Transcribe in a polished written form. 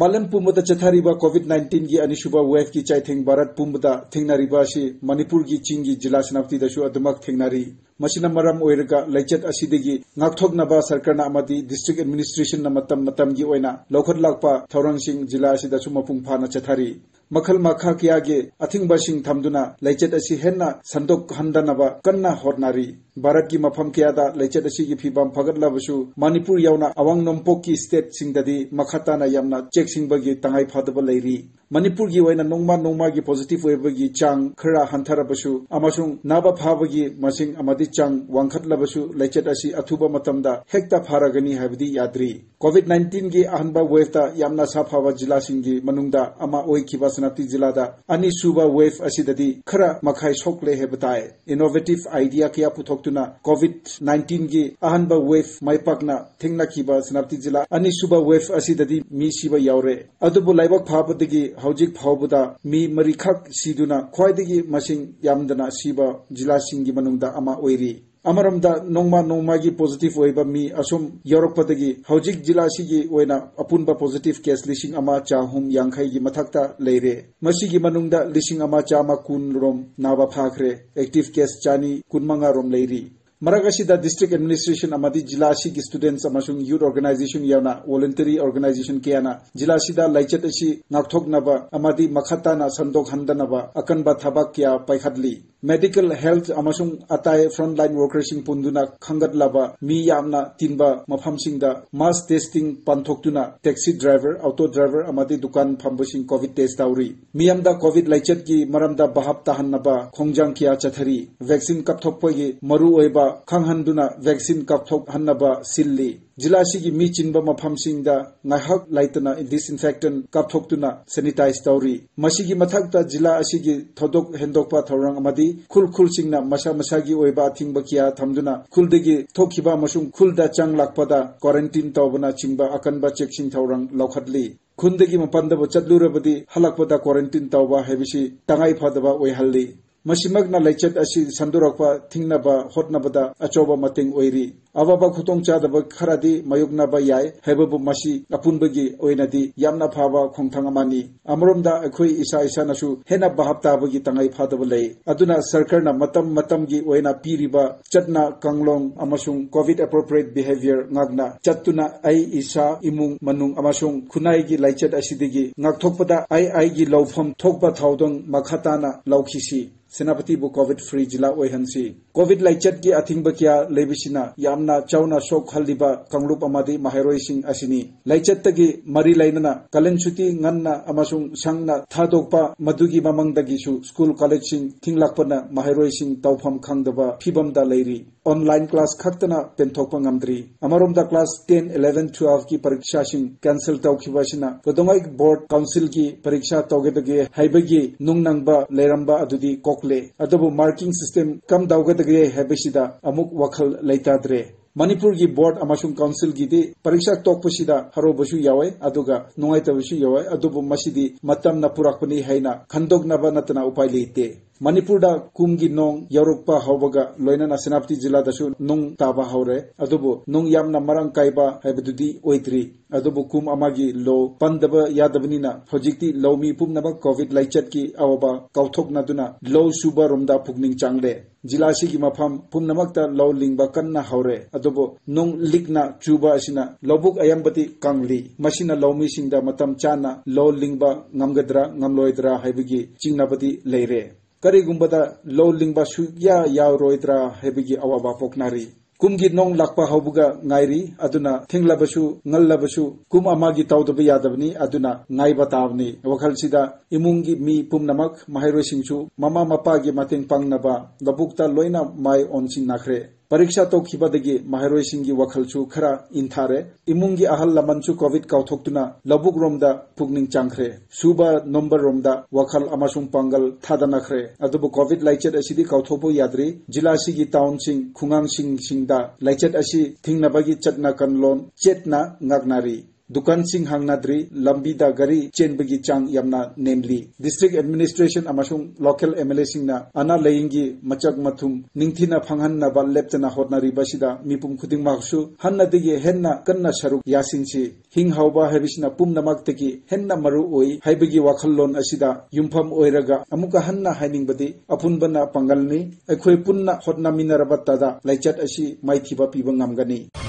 मालम पुमदा चथारीबा कोविड-19 की अनिशुबा वेव की चाइथिंग भारत पुमदा थिंगनारीबा असि मणिपुर की चिंगी जिला सेनापति दसु अदुमक थिंगनारी मसिना मरम ओइरगा लैचत असिदगी ngaktoknaba sarkarna amadi district administration na matam gi oina lokhat lakpa thorangsing jila asida sumapung phana chathari makhal makha kiyage athingbasing thamduna laichet asi henna sandok handanaba kanna hornari bharat ki mafam kiyada laichet asi gi phibam phagatlabasu manipur yauna awang nompok ki state singdadi makhata na yamna check singbagi tangai phadaba leiri manipur gi oina nongma gi positive webagi chang khara hantharabasu amasung naba phabagi masing amadi chang wangkhatlabasu laichet asi athuba matamda hekta pharagani habdi yadri covid-19 gi ahanba wave ta yamna saphaba jila singi manungda ama oikiba Senapati jila da ani suba wave asidadi khara makhai sokle hebatai innovative idea kya puthoktuna covid-19 gi ahanba wave maipakna thingna kiba Senapati jila ani suba wave asidadi mi siba yaure adubu laibak phabadagi haujik phawbuda mi marikhak siduna khwaidagi masing yamdana siba jila singi manungda ama oiri amaramda nongma gi positive oiba mi asum yorokpadagi haujik jila sigi oina apunba positive case lising ama chahum yangkhai gi mathakta leire masigi manungda lising ama chama kun rom naba phakre active case chani kunmanga rom leiri Maragasida district administration amadi jila sigi students amasung youth organization yana voluntary organization kiana jila sida laichet asi ngakthoknaba amadi makhatana sandok handanaba akanba thabak kya paikhatli medical health amasung atai frontline workers sing punduna khangatlaba mi yamna tinba maphamsingda mass testing panthoktuna taxi driver auto driver amadi dukan phambasing covid test tauri miyamda covid laichet ki maramda bahap tahannaba khongjang kya chathari vaccine kapthokpagi maru oiba khanghanduna vaccine kapthok hannaba silli jila sigi mi chinba maphamsingda ngahak laitana disinfectant kapthoktuna sanitize tauri masigi mathakta jila asigi thodok hendokpa thorang amadi khul singna masagi oiba thingba kiya thamduna khuldegi thokhiba masung khulda chang lakpada quarantine tawbana chingba akanba checksing thorang lokhatli khundegi mapandaba chatlurabadi halakpada quarantine tawba hebisi tangai phadaba oihalli Masimagna laichet asi sandurakpa thingnaba hotnabada achoba mating oiri ababa khutong chadaba kharadi mayuknaba yai hebabu masi apunbagi oinadi yamna phaba khongthangamani amromda akhoi isa nasu hena bahaptabagi tangai phadaba lei aduna sarkarna matam gi oina piriba chatna kanglong amasung covid appropriate behavior ngagna chattuna ai isa imung manung amasung khunai gi laichet asidigi ngakthokpada ai gi lawpham thokpa thaudong makhatana lawkhisi Senapati bu COVID free jila oihansi COVID laichet ki athingba kya lebisina yamna chauna sok haliba kanglup amadi mahairoi sing asini laichet tagi mari lainana kalenchuti nganna amasung sangna thadokpa madugi mamangdagi su school college sing thinglakpana mahairoi sing tawpham khangdaba phibamda leiri online class khaktana penthokpa ngamdri amaromda class 10 11 12 ki pariksha sing cancel tawkhibasina kodongai board council ki pariksha tawgedagi haibagi nungnangba leramba adudi kokle adobu marking system kam dawgedagi habesida amuk wakhal leitadre Manipur gi board amasung council gi de pariksha tokpasida harobasu yawe aduga nungaitabashu yawe adubu masidi matam na purakpani haina khandoknaba natana upai leite Manipur da kumgi nong Yorokpa hawbaga loinana Senapati jila dasu nong taba hawre adubu nong yamna marang kaiba haibadudi oitri adubu kum amagi lo pandaba yadabanina hojikti lawmi pumnaba covid laichet ki awaba kauthokna duna low suba romda pugning changle jila sigi mafam pumnamakta law lingba kanna hawre adubu nong likna chuba asina lobuk ayambati kangli masina lawmi singda matam chana law lingba ngamgadra ngamloidra haibagi chingnabati leire Karigumbada low lingba sugya yaroidra hebigi awaba poknari kumgi nong lakpa hawbuga ngairi aduna thinglabasu ngallabasu kum amagi tawdaba yadabni aduna ngaiba tawni wakhalsida imungi mi pumnamak mahairosingchu mama mapagi mateng pangnaba labukta loina mai onsing nakhre Pariksha tokibadagi mahairosinggi wakhalchu khara inthare imungi ahal lamanchu covid kauthokuna labuk romda pugning changkhre suba number romda wakhal amasung pangal thadanakhre adubu covid laichet asidi kauthobo yadri jila sigi town sing khungang singda laichet asi thingnabagi chatna kanlon chetna ngagnari दुकान सिंह हांगनाद्री लंबी दा गरी चेनबगी चांग यमना नेमली district administration अमसुंग local MLA सिंगना अना लेयिंगी मचक मथुम निंगथिना फंगहन नबा लेप्तना होटनारिबासिदा मिपुम खुदिंग माखसु हन्नदिगे हेन्ना कन्ना सरुक यासिनसी हिंग हाउबा हेबिसना पुमनमक्तगी हेन्ना मरु ओई हाइबगी वाखल्लोन असिदा युमफम ओइरगा अमुका हन्ना हाइनिंगबदी अपुनबना पंगलनी अखोय पुन्ना होटनामिनरबत्तादा लाइचत असि माइथिबा पिबा ngamgani